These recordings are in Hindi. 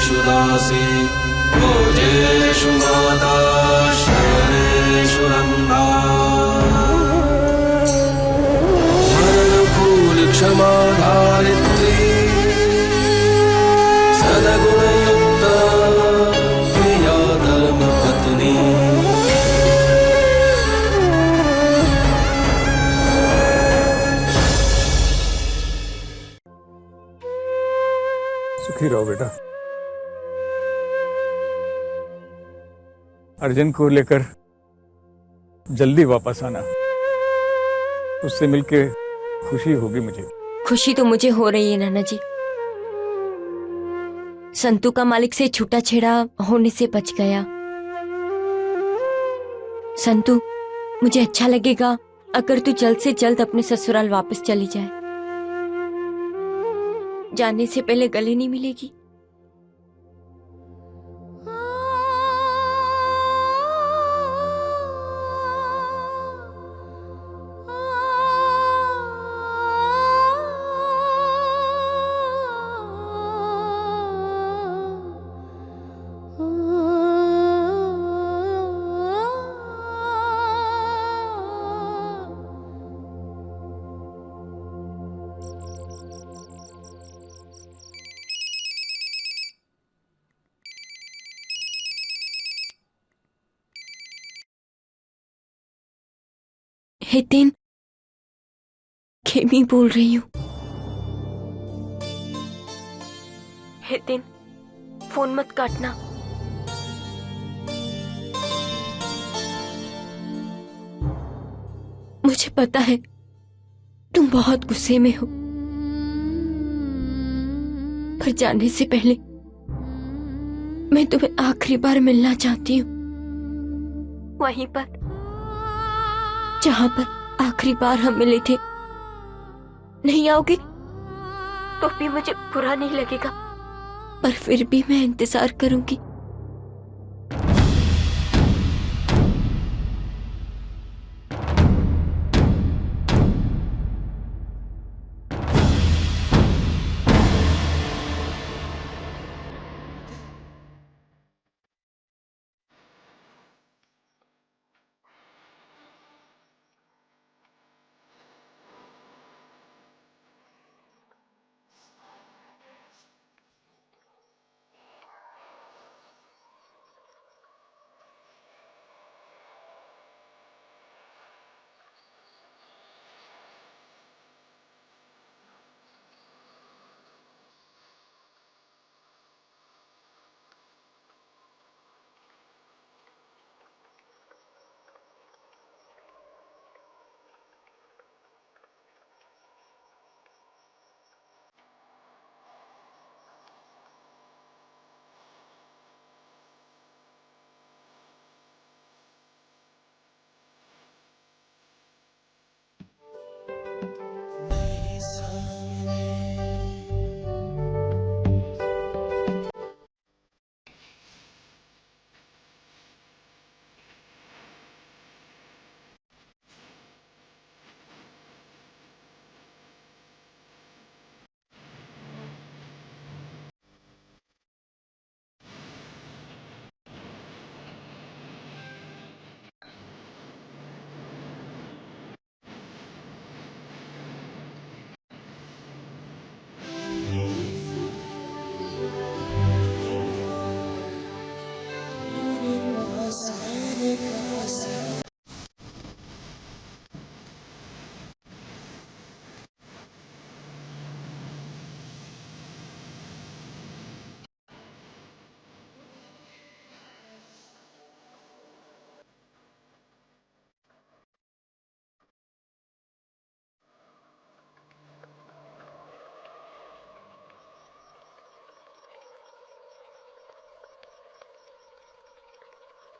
सर्वेषु दासी भोजेषु माता शयनेषु रम्भा मरणकूल क्षमा धारित्री सद्गुणयुक्ता प्रिया धर्मपत्नी। सुखी रहो बेटा। अर्जुन को लेकर जल्दी वापस आना, उससे मिलके खुशी होगी मुझे। खुशी तो मुझे हो रही है नाना जी। संतू का मालिक से छूटा छेड़ा होने से बच गया। संतू, मुझे अच्छा लगेगा अगर तू जल्द से जल्द अपने ससुराल वापस चली जाए। जाने से पहले गले नहीं मिलेगी। हितेन, खेमी बोल रही हूँ। हितेन, फोन मत काटना। मुझे पता है तुम बहुत गुस्से में हो, पर जाने से पहले मैं तुम्हें आखिरी बार मिलना चाहती हूँ, वहीं पर जहां पर आखिरी बार हम मिले थे। नहीं आओगे तो भी मुझे बुरा नहीं लगेगा, पर फिर भी मैं इंतजार करूंगी।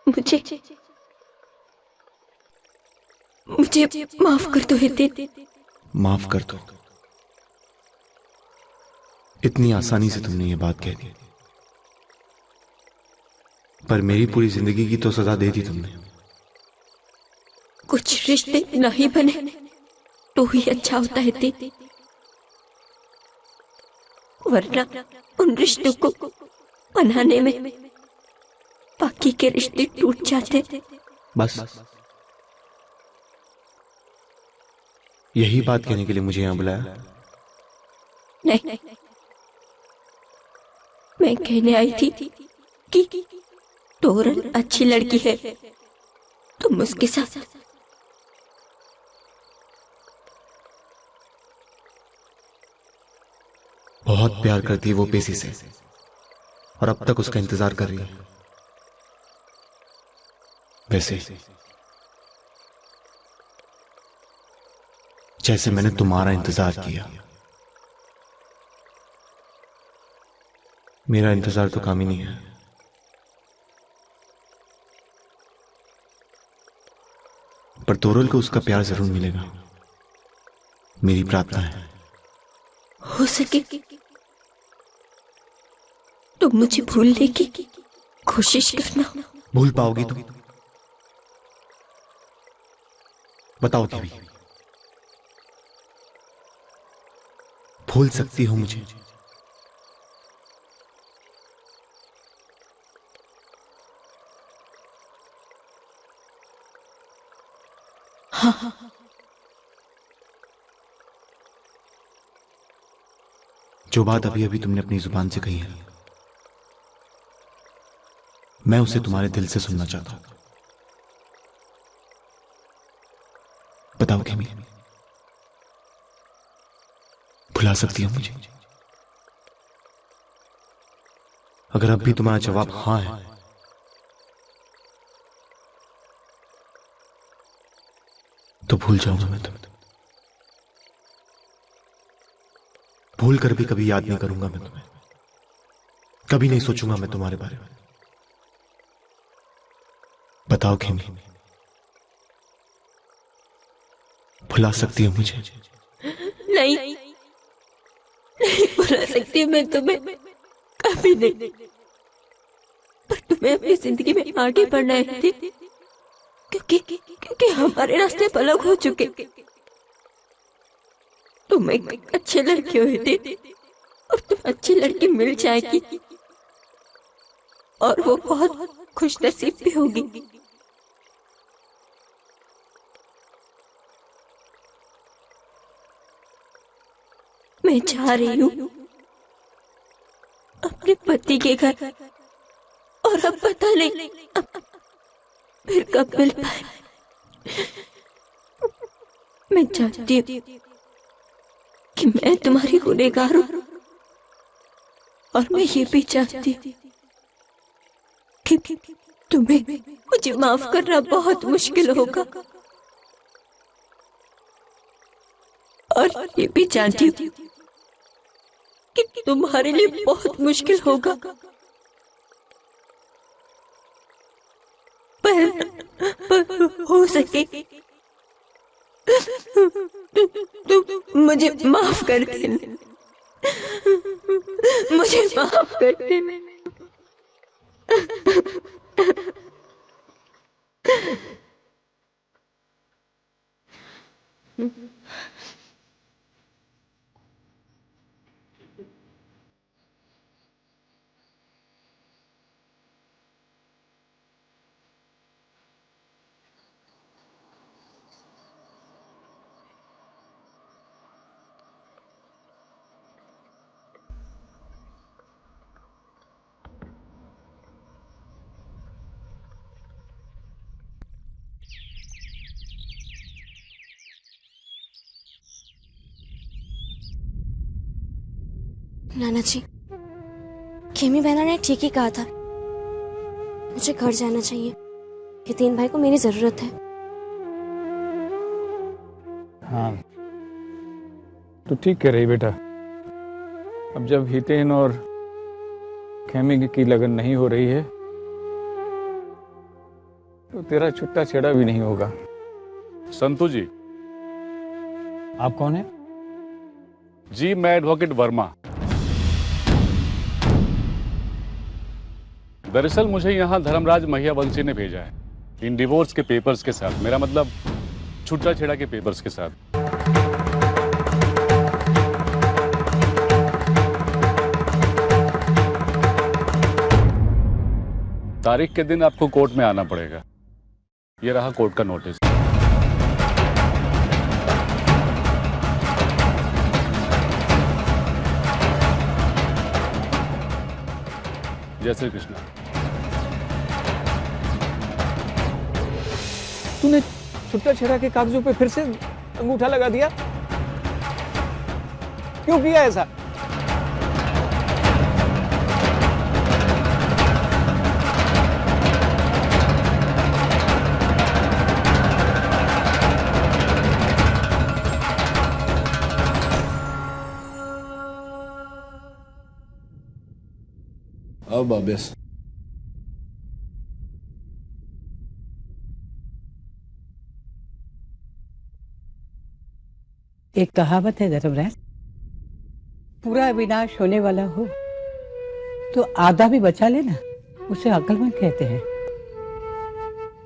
मुझे माफ कर दो हितेन। माफ कर दो? इतनी आसानी से तुमने ये बात कह दी, पर मेरी पूरी जिंदगी की तो सजा दे दी तुमने। कुछ रिश्ते नहीं बने तो ही अच्छा होता है, वरना उन रिश्तों को मनाने में बाकी के रिश्ते टूट जाते। बस यही बात कहने के लिए मुझे यहाँ बुलाया? नहीं, मैं कहने आई थी कि तोरल अच्छी लड़की है, तुम उसके साथ। बहुत प्यार करती है वो पेशी से, और अब तक उसका इंतजार कर रही है। वैसे जैसे मैंने तुम्हारा इंतजार किया। मेरा इंतजार तो काम ही नहीं है। पर तोरल को उसका प्यार जरूर मिलेगा, मेरी प्रार्थना है। हो सके तो मुझे भूलने की कोशिश करना। भूल पाओगी तुम? बताओ देवी, भूल सकती हो मुझे? हाँ। जो बात अभी अभी तुमने अपनी जुबान से कही है, मैं उसे तुम्हारे दिल से सुनना चाहता हूं। बताओ खेमी, भुला सकती हो मुझे? अगर अब भी तुम्हारा जवाब हां है, तो भूल जाऊंगा मैं तुम्हें। भूल कर भी कभी याद नहीं करूंगा मैं तुम्हें, कभी नहीं सोचूंगा मैं तुम्हारे बारे में। बताओ खेमी, भुला सकती हो मुझे? नहीं, नहीं भुला सकती मैं तुम्हें, कभी नहीं। पर तुम्हें अपनी जिंदगी में आगे बढ़ना है, क्योंकि हमारे रास्ते अलग हो चुके। तुम एक अच्छे लड़के हुए थे, और तुम अच्छी लड़की मिल जाएगी, और वो बहुत खुश नसीब भी होगी। मैं जा रही हूँ अपने पति के घर, और अब पता नहीं फिर कब मिल पाए। मैं चाहती हूँ कि मैं तुम्हारी गुनहगार हूँ, और मैं ये भी चाहती हूँ कि तुम्हें मुझे माफ करना बहुत मुश्किल होगा, और ये भी जानती हूँ कि तुम्हारे लिए बहुत मुश्किल होगा। पर हो सके तुम मुझे माफ कर देना, मुझे माफ कर देना। नाना जी, खेमी बहना ने ठीक ही कहा था, मुझे घर जाना चाहिए। हितेन भाई को मेरी जरूरत है। हाँ, तो ठीक कह रही बेटा। अब जब हितेन और खेमी की लगन नहीं हो रही है, तो तेरा छुट्टा छेड़ा भी नहीं होगा। संतु जी। आप कौन है? जी, मैं एडवोकेट वर्मा। दरअसल मुझे यहाँ धर्मराज महियावंशी ने भेजा है, इन डिवोर्स के पेपर्स के साथ। मेरा मतलब छुट्टा छेड़ा के पेपर्स के साथ। तारीख के दिन आपको कोर्ट में आना पड़ेगा। ये रहा कोर्ट का नोटिस। जय श्री कृष्ण। तूने छुट्टा छेड़ा के कागजों पे फिर से अंगूठा लगा दिया? क्यों किया ऐसा? अब अभ्यास एक कहावत है धर्मराज, पूरा विनाश होने वाला हो तो आधा भी बचा लेना, उसे अक्लमंद कहते हैं।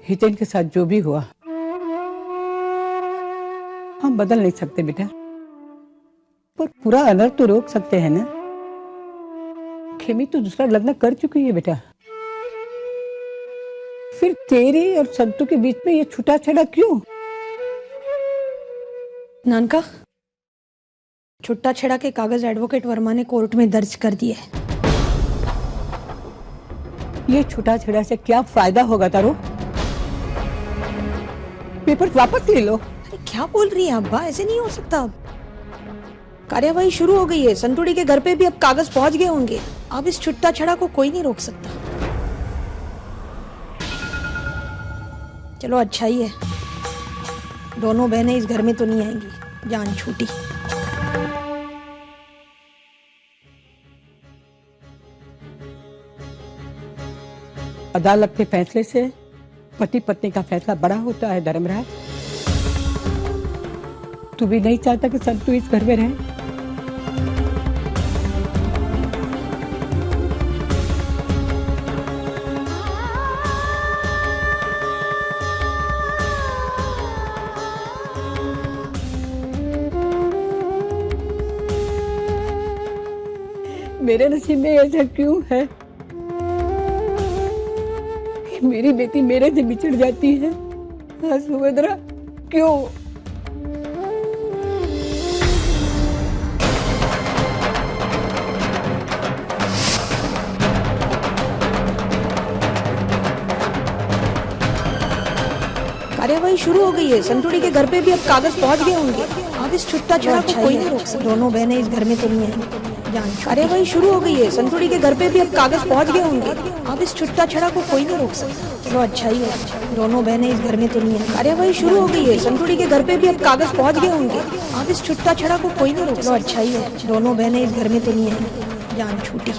हितेन के साथ जो भी हुआ हम बदल नहीं सकते बेटा, पर पूरा अनर्थ तो रोक सकते हैं ना। खेमी तो दूसरा लग्न कर चुकी है बेटा, फिर तेरे और संतू के बीच में ये छूटा छड़ा क्यों? नानका, छुट्टा छेड़ा के कागज एडवोकेट वर्मा ने कोर्ट में दर्ज कर दिए। ये छूटा छेड़ा से क्या फायदा होगा तारो? पेपर वापस ले लो। अरे क्या बोल रही है अब्बा, ऐसे नहीं हो सकता। अब कार्यवाही शुरू हो गई है, संतुड़ी के घर पे भी अब कागज पहुंच गए होंगे। अब इस छुट्टा छेड़ा को कोई नहीं रोक सकता। चलो अच्छा ही है, दोनों बहनें इस घर में तो नहीं आएंगी, जान छूटी। अदालत के फैसले से पति पत्नी का फैसला बड़ा होता है धर्मराज। तू भी नहीं चाहता कि संतु इस घर में रहे? मेरे नसीब में ऐसा क्यों है कि मेरी बेटी मेरे से बिछड़ जाती है? हाँ सुभद्रा, क्यों? कार्यवाही शुरू हो गई है, संतुड़ी के घर पे भी अब कागज पहुंच गए होंगे। अब इस छुट्टा छेड़ा को कोई नहीं रोक सकता। दोनों बहनें इस घर में तो नहीं आएंगी, जान। कार्यवाही शुरू हो गई है, संतुड़ी के घर पे भी अब कागज पहुंच गए होंगे। अब इस छुट्टा छेड़ा को कोई नहीं रोक सकता। चलो अच्छा ही है, दोनों बहनें इस घर में तो नहीं आएंगी। कार्यवाही शुरू हो गई है, संतुड़ी के घर पे भी अब कागज पहुंच गए होंगे। अब इस छुट्टा छेड़ा को कोई नहीं रोक सकता। अच्छा ही है, दोनों बहनें इस घर में तो नहीं आएंगी, जान छूटी।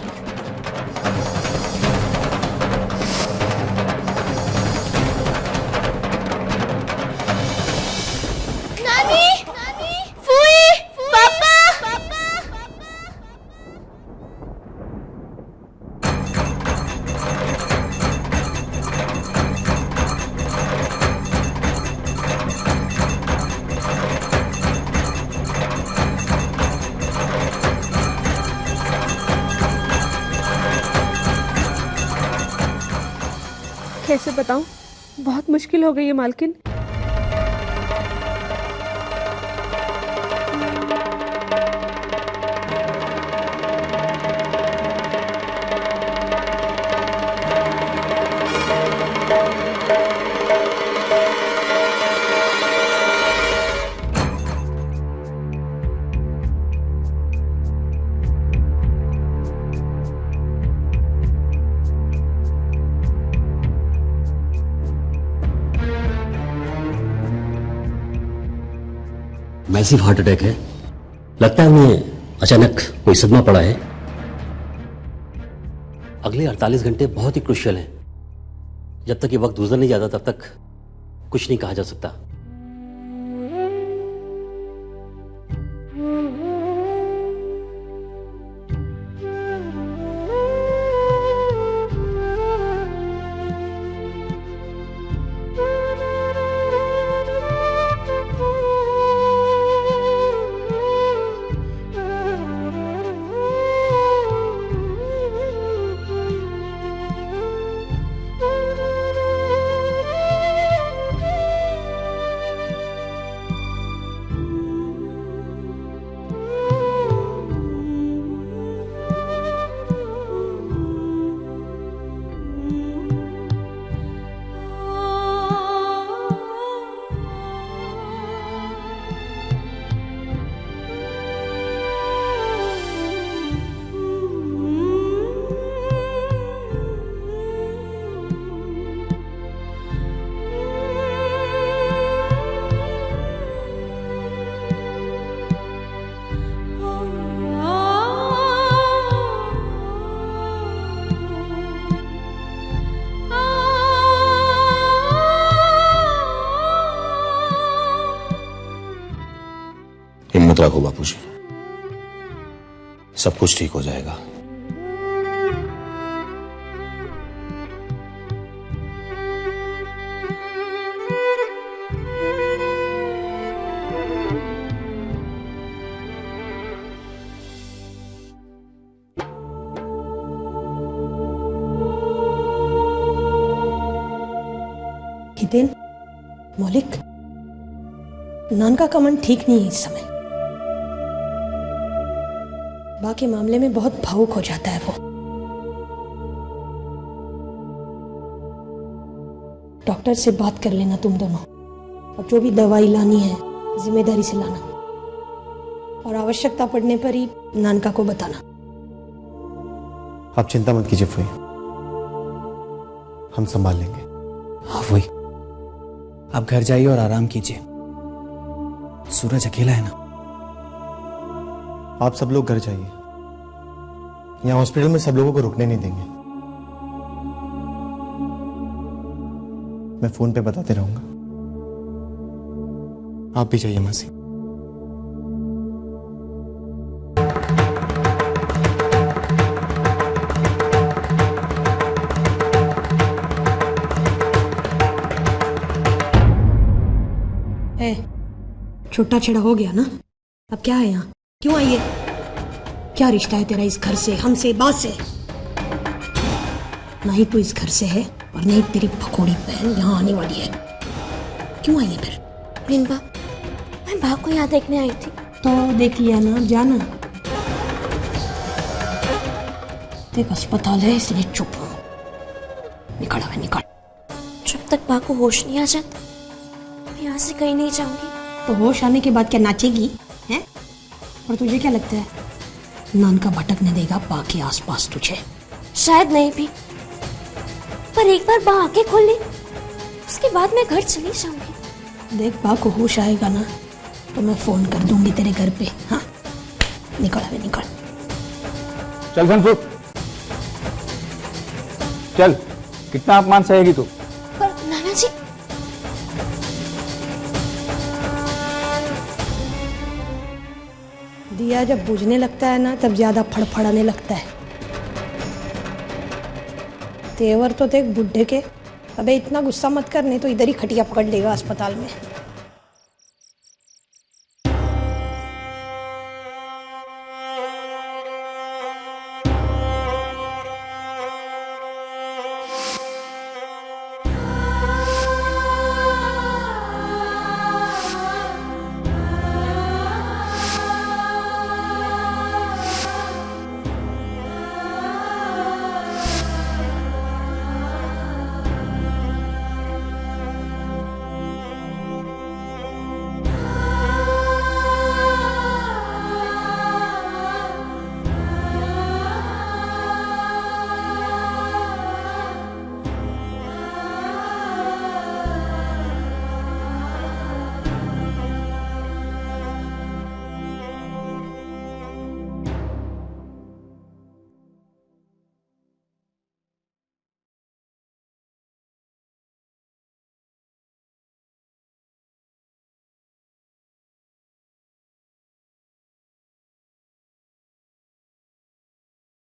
कैसे बताऊं, बहुत मुश्किल हो गई है मालकिन। मैसिव हार्ट अटैक है, लगता है उन्हें अचानक कोई सदमा पड़ा है। अगले 48 घंटे बहुत ही क्रुशियल हैं। जब तक ये वक्त गुजर नहीं जाता तब तक कुछ नहीं कहा जा सकता। मत रखो बापूजी, सब कुछ ठीक हो जाएगा। हितेन, मौलिक, नानका का मन ठीक नहीं है इस समय। बा के मामले में बहुत भावुक हो जाता है वो। डॉक्टर से बात कर लेना तुम दोनों, और जो भी दवाई लानी है जिम्मेदारी से लाना, और आवश्यकता पड़ने पर ही नानका को बताना। आप चिंता मत कीजिए फूई, हम संभाल लेंगे। हाँ फूई, आप घर जाइए और आराम कीजिए। सूरज अकेला है ना। आप सब लोग घर जाइए, यहाँ हॉस्पिटल में सब लोगों को रुकने नहीं देंगे। मैं फोन पे बताते रहूंगा। आप भी जाइए मासी। छुट्टा छेड़ा हो गया ना, अब क्या है यहाँ? क्यों आई है? क्या रिश्ता है तेरा इस घर से, हमसे, बात से? नहीं तू इस घर से है और नहीं तेरी भगोड़ी बहन यहाँ आने वाली है। क्यों आई है फिर? बिनबा, मैं बा को यहाँ देखने आई थी। तो देख लिया ना, जाना। देख अस्पताल है इसलिए चुप हो। निकल हमें, निकल। जब तक बा को होश नहीं आ जाता मैं यहाँ से कहीं नहीं जाऊंगी। तो होश आने के बाद क्या नाचेगी हैं? और तुझे क्या लगता है नानका भटकने देगा बा के आसपास तुझे? शायद नहीं भी, पर एक बार बा आंखें खोल ले उसके बाद मैं घर चली जाऊंगी। देख बा को होश आएगा ना तो मैं फोन कर दूंगी तेरे घर पे। हाँ निकल हमें, निकल। चल संतु, चल, कितना अपमान सहेगी तू? पर नाना जी, दिया जब बुझने लगता है ना तब ज्यादा फड़फड़ाने लगता है। तेवर तो देख बुढ़े के। अबे इतना गुस्सा मत कर, नहीं तो इधर ही खटिया पकड़ लेगा अस्पताल में।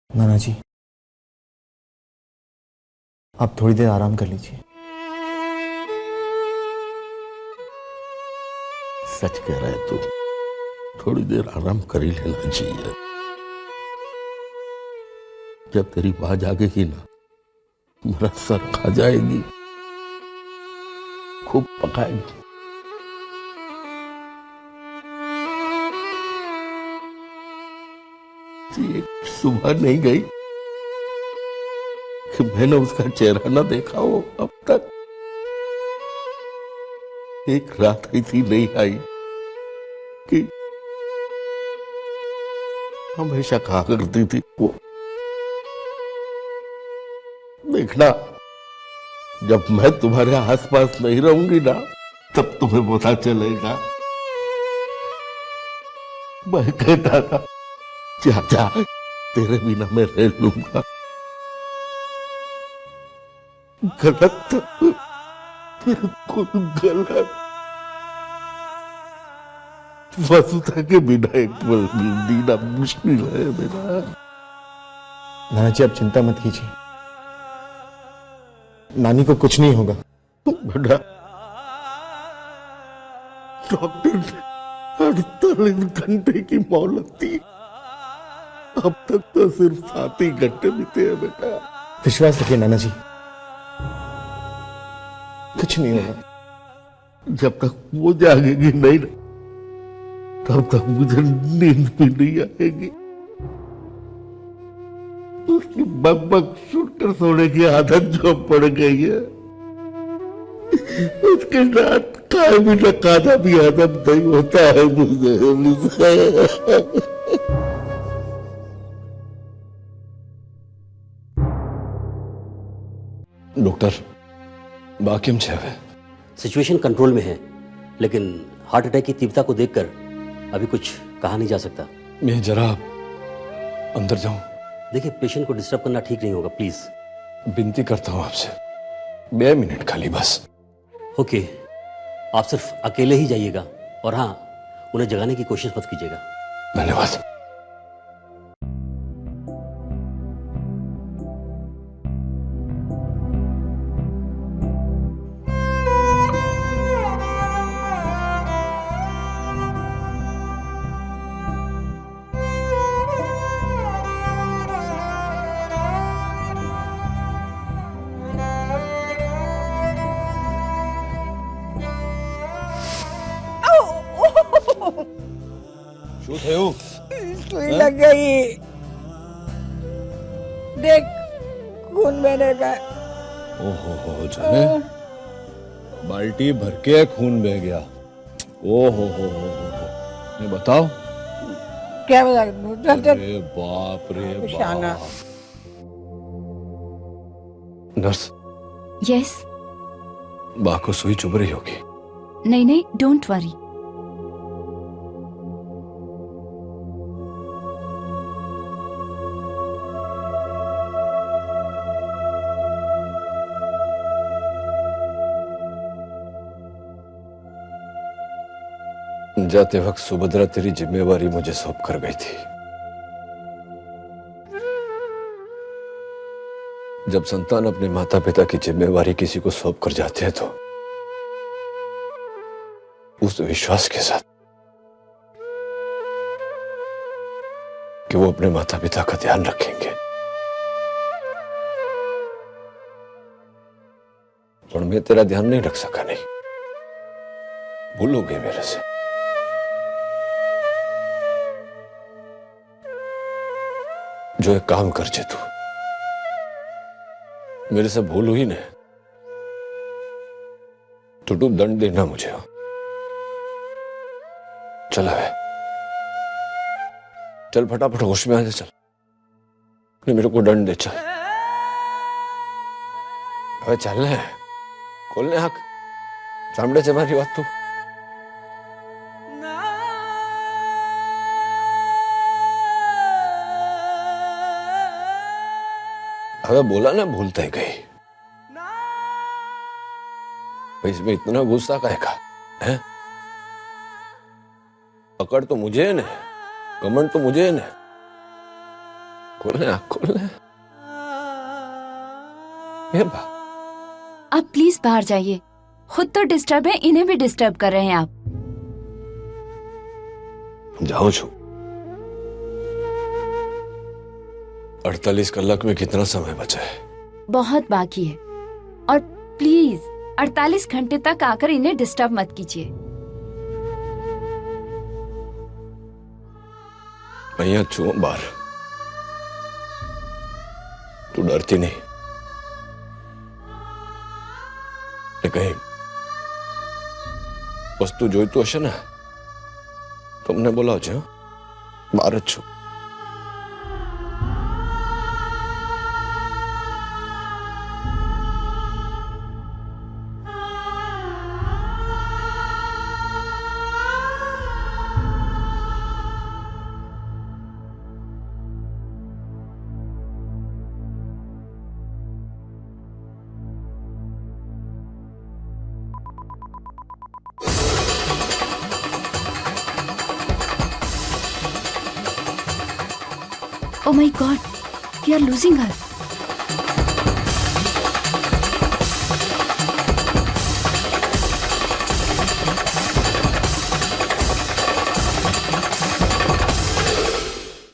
नाना जी, आप थोड़ी देर आराम कर लीजिए। सच कह रहा है तू, थोड़ी देर आराम कर ही लेना चाहिए। जब तेरी बात जागेगी ना, मेरा सर खा जाएगी, खूब पकाएगी। एक सुबह नहीं गई कि मैंने उसका चेहरा ना देखा हो अब तक। एक रात ऐसी नहीं आई कि हमेशा कहा करती थी वो, देखना जब मैं तुम्हारे आसपास नहीं रहूंगी ना तब तुम्हें पता चलेगा। मैं कहता था चाचा तेरे बिना मैं रह लूंगा। गलत, बिल्कुल गलत। वसुधा के बिना एक पल भी जीना मुश्किल है मेरा। नाना जी आप चिंता मत कीजिए, नानी को कुछ नहीं होगा। बेटा डॉक्टर ने 48 घंटे की मोहलत दी, अब तक तो सिर्फ 7 ही घंटे बीते हैं बेटा। विश्वास रखिए नाना जी, कुछ नहीं होगा। जब तक वो जागेगी नहीं ना, तब तक मुझे नींद भी नहीं आएगी। उसकी बक सुनकर सोने की आदत जो पड़ गई है, उसके साथ खाए भी न खाना भी आदत नहीं होता है मुझे। डॉक्टर बाकी हम छह सिचुएशन कंट्रोल में है, लेकिन हार्ट अटैक की तीव्रता को देखकर अभी कुछ कहा नहीं जा सकता। मैं जरा अंदर जाऊं? देखिए पेशेंट को डिस्टर्ब करना ठीक नहीं होगा, प्लीज। विनती करता हूं आपसे, 2 मिनट खाली बस। ओके, आप सिर्फ अकेले ही जाइएगा, और हाँ, उन्हें जगाने की कोशिश मत कीजिएगा। धन्यवाद। सुई लग गई, देख खून बहने का। ओहो जाने, बाल्टी भर के खून बह गया। ओहो हो, मैं बताओ क्या बता? अरे बाप रे बाप। नर्स। यस। बा को सुई चुभ रही होगी। नहीं नहीं, डोंट वरी। जाते वक्त सुभद्रा तेरी जिम्मेवारी मुझे सौंप कर गई थी। जब संतान अपने माता पिता की जिम्मेवारी किसी को सौंप कर जाते हैं तो उस विश्वास के साथ कि वो अपने माता पिता का ध्यान रखेंगे, और मैं तेरा ध्यान नहीं रख सका। नहीं, भूल हो गई मेरे से। जो एक काम कर जे तू, मेरे से भूल हुई ना तो तू दंड देना मुझे। चल है, चल फटाफट होश में आ जा, चल। नहीं मेरे को दंड दे, चल। अबे चलना है, खोलने आंख, सामने से हमारी बात तू। अबे बोला ना, भूलता ही गई। इसमें इतना गुस्सा काहे का है? पकड़ तो मुझे है ना, घमंड तो मुझे है ना। खोलने आंख, खोलने। आप प्लीज बाहर जाइए, खुद तो डिस्टर्ब है, इन्हें भी डिस्टर्ब कर रहे हैं आप। जाओ छू। 48 कलाक में कितना समय बचा है? बहुत बाकी है, और प्लीज 48 घंटे तक आकर इन्हें डिस्टर्ब मत कीजिए। मैं यहाँ छू बाहर, तू डरती नहीं? कहीं वस्तु जोई तो हशे ना, तुमने बोला छे बाहर छू। Oh my God, we are losing her.